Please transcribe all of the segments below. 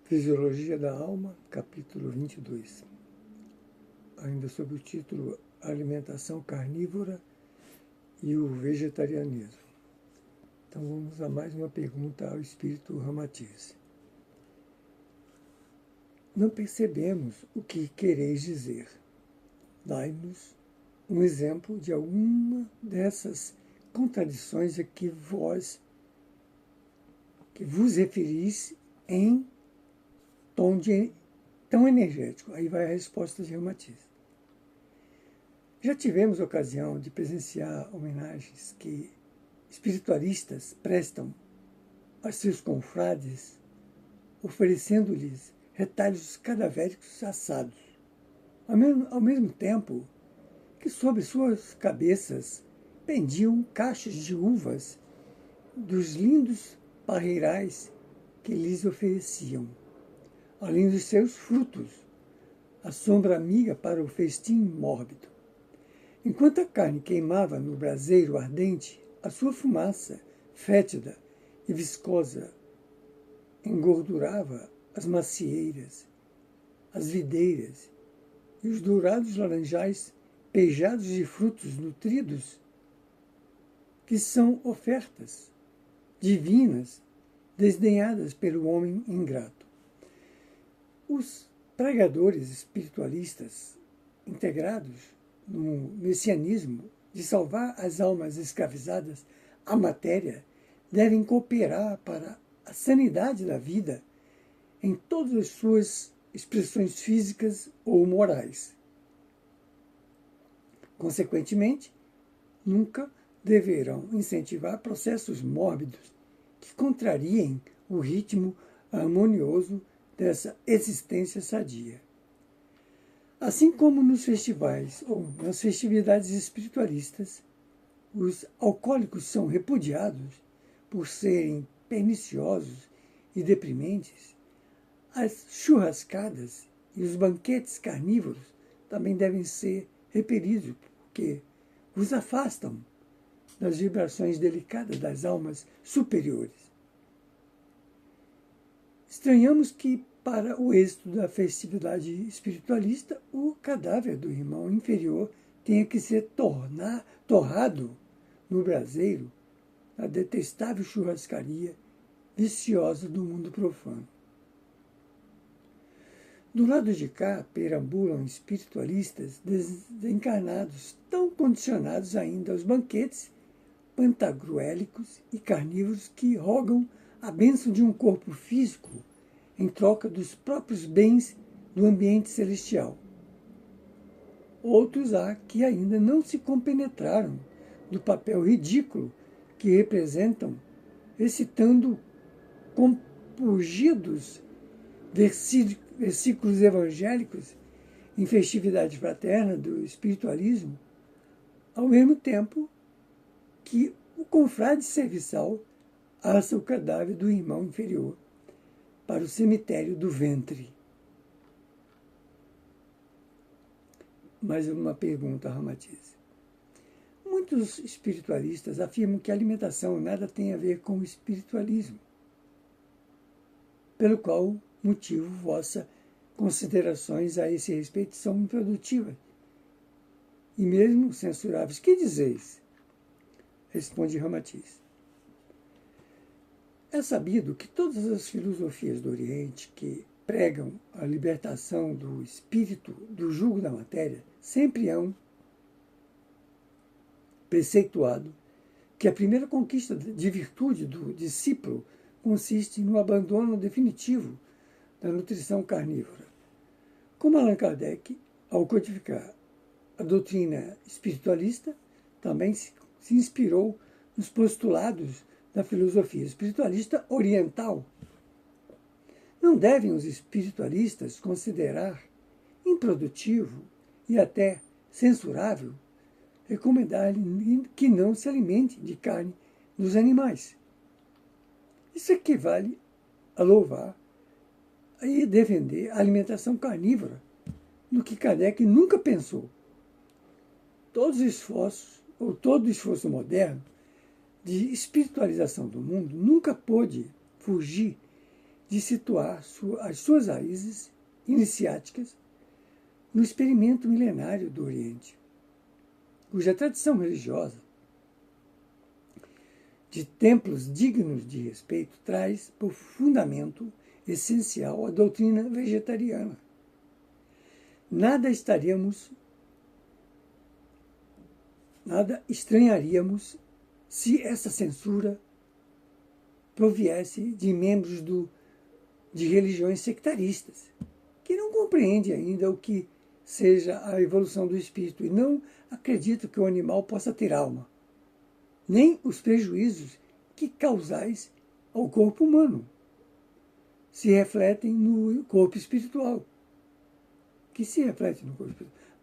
Fisiologia da Alma, capítulo 22. Ainda sob o título Alimentação Carnívora e o Vegetarianismo. Então vamos a mais uma pergunta ao Espírito Ramatiz. Não percebemos o que quereis dizer. Dai-nos um exemplo de alguma dessas contradições a que vos referis em tom tão energético. Aí vai a resposta de Ramatiz. Já tivemos ocasião de presenciar homenagens que espiritualistas prestam a seus confrades, oferecendo-lhes retalhos cadavéricos assados, ao mesmo tempo que sobre suas cabeças pendiam cachos de uvas dos lindos parreirais que lhes ofereciam, além dos seus frutos, a sombra amiga para o festim mórbido. Enquanto a carne queimava no braseiro ardente, a sua fumaça, fétida e viscosa, engordurava as macieiras, as videiras e os dourados laranjais pejados de frutos nutridos, que são ofertas divinas desdenhadas pelo homem ingrato. Os pregadores espiritualistas integrados no messianismo de salvar as almas escravizadas à matéria devem cooperar para a sanidade da vida em todas as suas expressões físicas ou morais. Consequentemente, nunca deverão incentivar processos mórbidos que contrariem o ritmo harmonioso dessa existência sadia. Assim como nos festivais ou nas festividades espiritualistas, os alcoólicos são repudiados por serem perniciosos e deprimentes, as churrascadas e os banquetes carnívoros também devem ser repelidos, porque os afastam das vibrações delicadas das almas superiores. Estranhamos que, para o êxito da festividade espiritualista, o cadáver do irmão inferior tenha que ser torrado no braseiro, na detestável churrascaria viciosa do mundo profano. Do lado de cá perambulam espiritualistas desencarnados, tão condicionados ainda aos banquetes pantagruélicos e carnívoros que rogam a bênção de um corpo físico em troca dos próprios bens do ambiente celestial. Outros há que ainda não se compenetraram do papel ridículo que representam, recitando compungidos versículos evangélicos em festividade fraterna do espiritualismo, ao mesmo tempo que o confrade serviçal assa o cadáver do irmão inferior para o cemitério do ventre. Mais uma pergunta a Ramatiz. Muitos espiritualistas afirmam que a alimentação nada tem a ver com o espiritualismo, pelo qual motivo vossas considerações a esse respeito são improdutivas e mesmo censuráveis. Que dizeis? Responde Ramatiz. É sabido que todas as filosofias do Oriente que pregam a libertação do espírito do jugo da matéria sempre hão preceituado que a primeira conquista de virtude do discípulo consiste no abandono definitivo da nutrição carnívora. Como Allan Kardec, ao codificar a doutrina espiritualista, também se inspirou nos postulados da filosofia espiritualista oriental. Não devem os espiritualistas considerar improdutivo e até censurável recomendar-lhe que não se alimente de carne dos animais. Isso equivale a louvar e defender a alimentação carnívora, no que Kardec nunca pensou. Todos os esforços, ou todo esforço moderno de espiritualização do mundo nunca pôde fugir de situar as suas raízes iniciáticas no experimento milenário do Oriente, cuja tradição religiosa de templos dignos de respeito traz por fundamento essencial a doutrina vegetariana. Nada estranharíamos se essa censura proviesse de membros de religiões sectaristas, que não compreendem ainda o que seja a evolução do espírito e não acreditam que o animal possa ter alma, nem os prejuízos que causais ao corpo humano se refletem no corpo espiritual,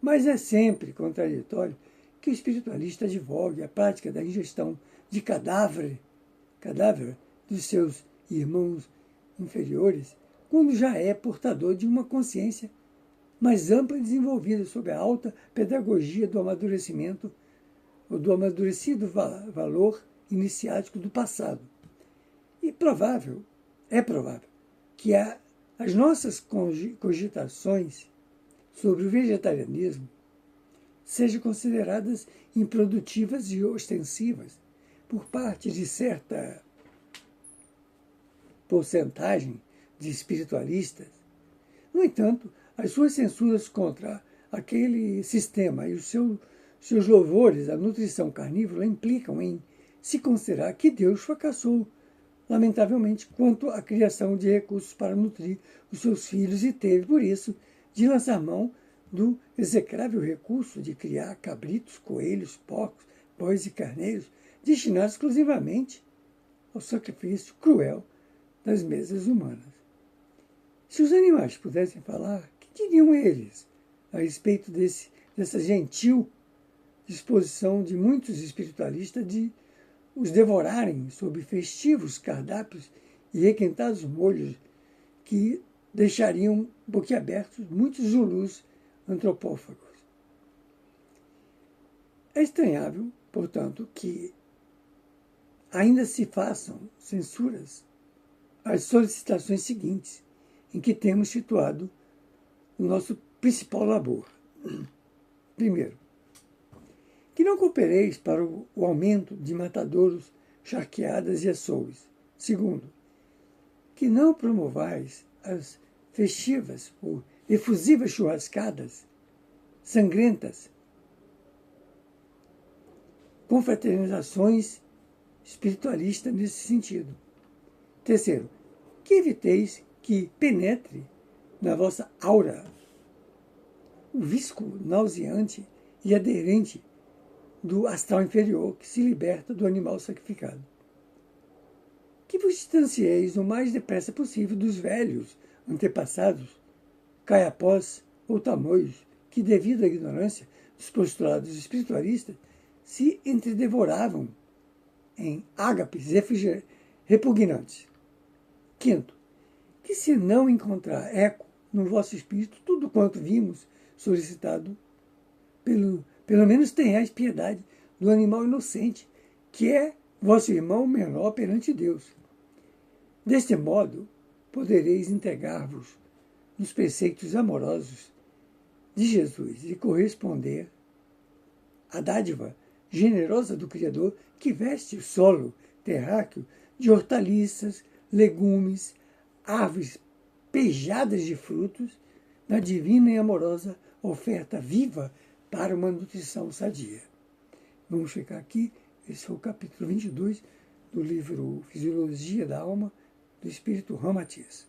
Mas é sempre contraditório que o espiritualista advogue a prática da ingestão de cadáver dos seus irmãos inferiores, quando já é portador de uma consciência mais ampla e desenvolvida sob a alta pedagogia do amadurecimento ou do amadurecido valor iniciático do passado. E é provável que as nossas cogitações sobre o vegetarianismo sejam consideradas improdutivas e ostensivas por parte de certa porcentagem de espiritualistas. No entanto, as suas censuras contra aquele sistema e os seus louvores à nutrição carnívora implicam em se considerar que Deus fracassou, lamentavelmente, quanto à criação de recursos para nutrir os seus filhos e teve, por isso, de lançar mão do execrável recurso de criar cabritos, coelhos, porcos, bois e carneiros, destinados exclusivamente ao sacrifício cruel das mesas humanas. Se os animais pudessem falar, que diriam eles a respeito dessa gentil disposição de muitos espiritualistas de os devorarem sob festivos cardápios e requentados molhos que deixariam boquiabertos muitos zulus antropófagos? É estranhável, portanto, que ainda se façam censuras às solicitações seguintes, em que temos situado o nosso principal labor. Primeiro, que não coopereis para o aumento de matadouros, charqueadas e açougues. Segundo, que não promovais as festivas ou efusivas churrascadas sangrentas, confraternizações espiritualistas nesse sentido. Terceiro, que eviteis que penetre na vossa aura o visco nauseante e aderente do astral inferior que se liberta do animal sacrificado. Que vos distancieis o mais depressa possível dos velhos antepassados, caiapós ou tamoios, que, devido à ignorância dos postulados espiritualistas, se entredevoravam em ágapes repugnantes. Quinto, que se não encontrar eco no vosso espírito tudo quanto vimos solicitado, pelo menos tenhais piedade do animal inocente, que é vosso irmão menor perante Deus. Deste modo, podereis integrar-vos nos preceitos amorosos de Jesus e corresponder à dádiva generosa do Criador que veste o solo terráqueo de hortaliças, legumes, árvores pejadas de frutos, na divina e amorosa oferta viva para uma nutrição sadia. Vamos ficar aqui. Esse foi o capítulo 22 do livro Fisiologia da Alma, do Espírito Ramatiz.